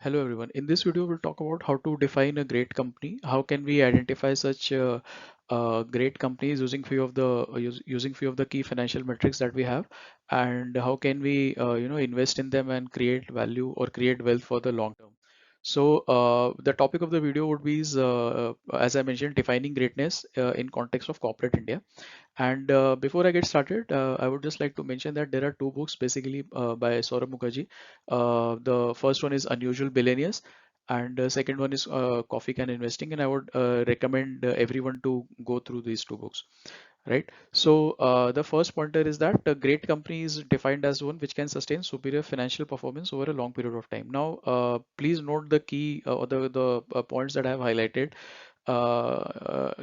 Hello everyone. In this video, we'll talk about how to define a great company. How can we identify such great companies using using few of the key financial metrics that we have, and how can we invest in them and create value or create wealth for the long term. So the topic of the video would be as I mentioned, defining greatness in context of corporate India. And before I get started, I would just like to mention that there are two books basically by Saurabh Mukherjee. The first one is Unusual Billionaires, and the second one is Coffee Can Investing. And I would recommend everyone to go through these two books. Right. So the first pointer is that a great company is defined as one which can sustain superior financial performance over a long period of time. Now, please note the key or the points that I have highlighted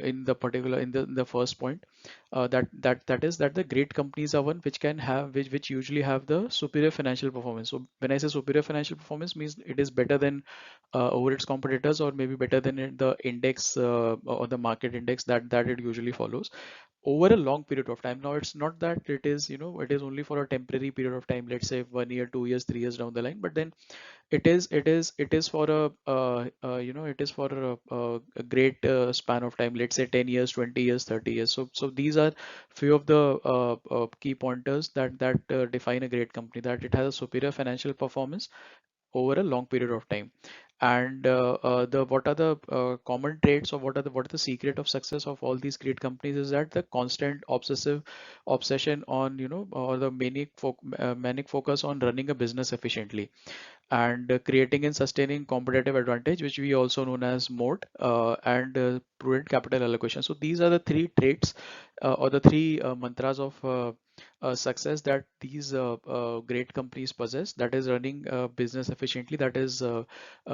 in the particular in the first point, that is that the great companies are one which can have which usually have the superior financial performance. So when I say superior financial performance, means it is better than over its competitors, or maybe better than the index or the market index that it usually follows over a long period of time. Now, it's not that it is, it is only for a temporary period of time, let's say 1 year, 2 years, 3 years down the line, but then it is for it is for a great span of time, let's say 10 years, 20 years, 30 years. So these are few of the key pointers that define a great company, that it has a superior financial performance over a long period of time. And the what are the common traits, or what are the secret of success of all these great companies, is that the constant obsessive obsession on, or the manic focus on running a business efficiently, and creating and sustaining competitive advantage, which we also known as moat, and prudent capital allocation. So these are the three traits, or the three mantras of success that these great companies possess. That is running business efficiently. That is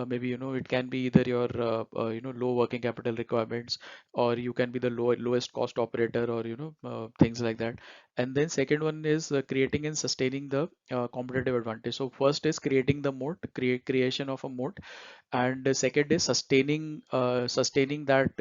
maybe, it can be either your low working capital requirements, or you can be the lowest cost operator, or things like that. And then second one is creating and sustaining the competitive advantage. So first is creating the moat, creation of a moat, and the second is sustaining that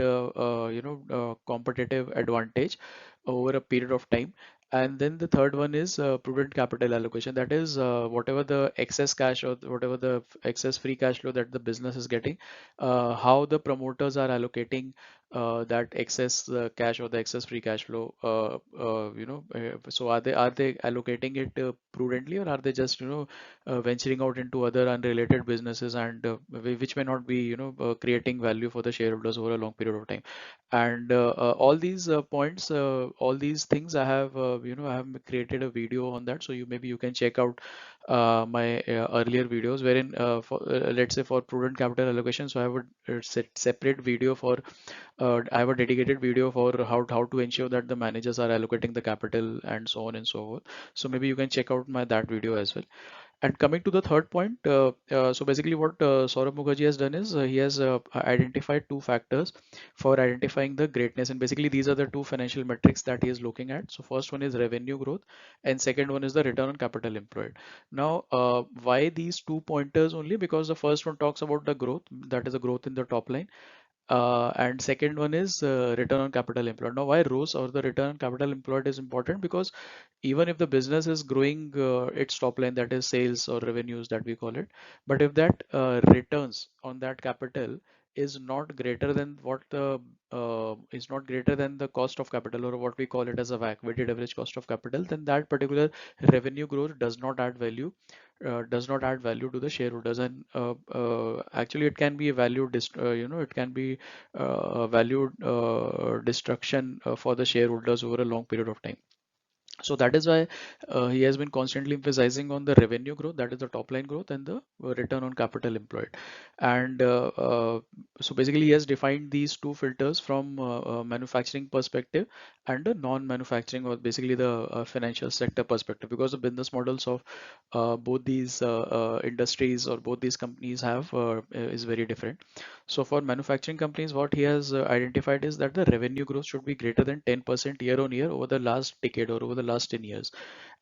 competitive advantage over a period of time. And then the third one is prudent capital allocation. That is whatever the excess cash, or whatever the excess free cash flow that the business is getting, how the promoters are allocating that excess cash, or the excess free cash flow. So are they allocating it prudently, or are they just venturing out into other unrelated businesses, and which may not be creating value for the shareholders over a long period of time. And all these points, all these things, I have created a video on that, so you can check out my earlier videos, wherein for let's say for prudent capital allocation, so I would set separate video for I have a dedicated video for how to ensure that the managers are allocating the capital, and so on and so forth. So maybe you can check out my that video as well. And coming to the third point, so basically what Saurabh Mukherjee has done is he has identified two factors for identifying the greatness. And basically these are the two financial metrics that he is looking at. So first one is revenue growth, and second one is the return on capital employed. Now, why these two pointers only? Because the first one talks about the growth, that is the growth in the top line, and second one is return on capital employed. Now, why ROCE, or the return on capital employed, is important? Because even if the business is growing its top line, that is sales or revenues that we call it, but if that returns on that capital is not greater than what the is not greater than the cost of capital, or what we call it as a WACC, weighted average cost of capital, then that particular revenue growth does not add value to the shareholders. And actually it can be a it can be a value destruction for the shareholders over a long period of time. So that is why he has been constantly emphasizing on the revenue growth, that is the top line growth, and the return on capital employed. And so basically he has defined these two filters from manufacturing perspective and the non-manufacturing, or basically the financial sector perspective, because the business models of both these industries, or both these companies have is very different. So for manufacturing companies, what he has identified is that the revenue growth should be greater than 10% year on year over the last decade, or over the last 10 years.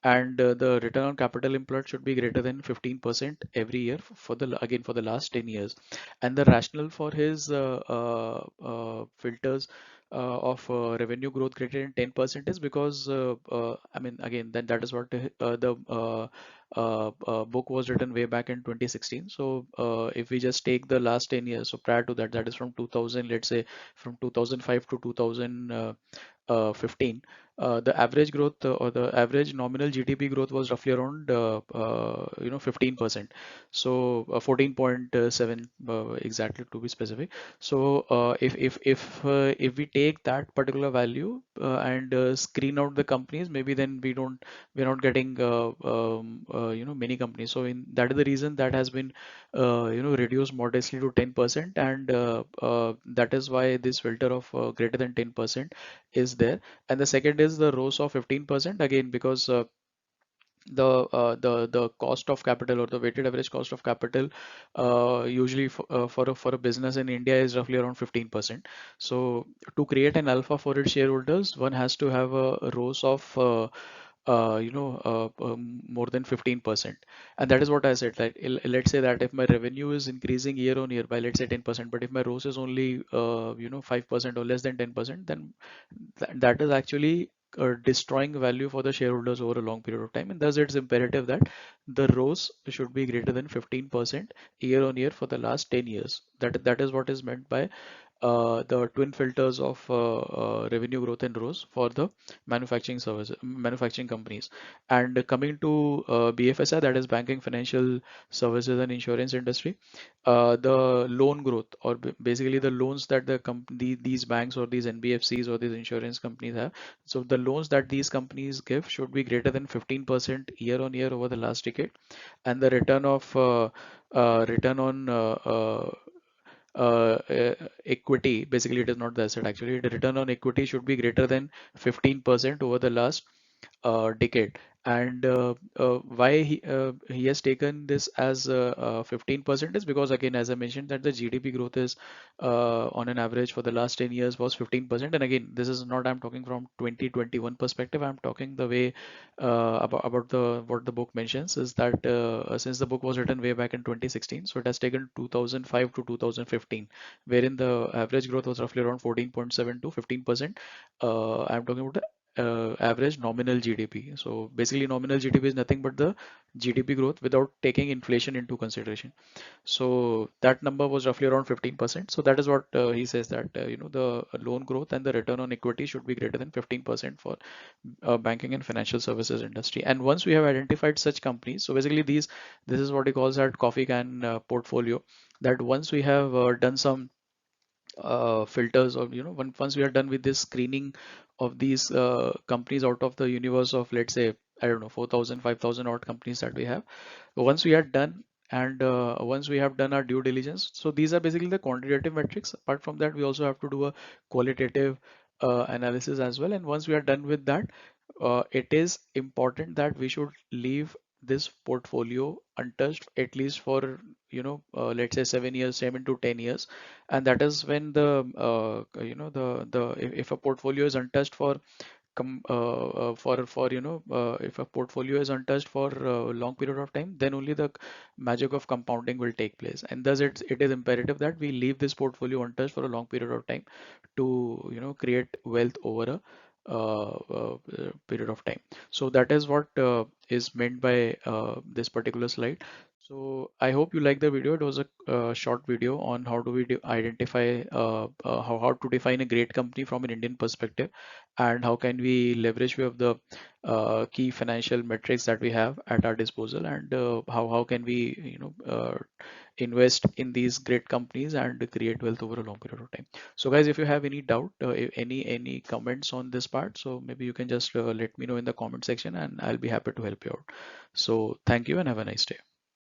And the return on capital employed should be greater than 15% every year for the last 10 years. And the rationale for his filters revenue growth greater than 10% is because I mean again then that is what the book was written way back in 2016. So if we just take the last 10 years, so prior to that, that is from 2000, let's say from 2005 to 2015, the average growth or the average nominal GDP growth was roughly around 15%. So 14.7 exactly to be specific. So if we take that particular value and screen out the companies, maybe then we're not getting many companies. So in that is the reason that has been reduced modestly to 10%, and that is why this filter of greater than 10% is there. And the second is the ROAS of 15%, again because the cost of capital or the weighted average cost of capital usually for a business in India is roughly around 15%. So to create an alpha for its shareholders, one has to have a ROAS of more than 15%. And that is what I said, like let's say that if my revenue is increasing year on year by let's say 10%, but if my ROAS is only 5% or less than 10%, then that is actually destroying value for the shareholders over a long period of time. And thus it's imperative that the ROAS should be greater than 15% year on year for the last 10 years. That is what is meant by the twin filters of revenue growth and ROAS for the manufacturing companies. And coming to BFSI, that is banking, financial services, and insurance industry, the loan growth or basically the loans that these banks or these NBFCs or these insurance companies have. So the loans that these companies give should be greater than 15% year on year over the last decade, and the return on equity, basically it is not the asset, actually the return on equity should be greater than 15% over the last decade. And why he has taken this as 15% is because, again, as I mentioned, that the GDP growth is on an average for the last 10 years was 15%. And again, this is not, I'm talking from 2021 perspective. I'm talking the way about the what the book mentions is that since the book was written way back in 2016, so it has taken 2005 to 2015, wherein the average growth was roughly around 14.7 to 15%. I'm talking about average nominal GDP. So basically, nominal GDP is nothing but the GDP growth without taking inflation into consideration. So that number was roughly around 15%. So that is what he says, that the loan growth and the return on equity should be greater than 15% for banking and financial services industry. And once we have identified such companies, so basically this is what he calls that coffee can portfolio. That once we have done some filters, or once we are done with this screening of these companies out of the universe of, let's say, I don't know, 4,000 5,000 odd companies that we have, once we are done, and once we have done our due diligence, so these are basically the quantitative metrics. Apart from that, we also have to do a qualitative analysis as well. And once we are done with that, it is important that we should leave this portfolio untouched at least for let's say 7 years, 7 to 10 years. And that is when the if a portfolio is untouched for if a portfolio is untouched for a long period of time, then only the magic of compounding will take place. And thus it is imperative that we leave this portfolio untouched for a long period of time to create wealth over a period of time. So that is what is meant by this particular slide. So I hope you like the video. It was a short video on how do we identify how to define a great company from an Indian perspective, and how can we leverage few of the key financial metrics that we have at our disposal, and how can we invest in these great companies and create wealth over a long period of time. So guys, if you have any doubt, any comments on this part, so maybe you can just let me know in the comment section, and I'll be happy to help you out. So thank you and have a nice day.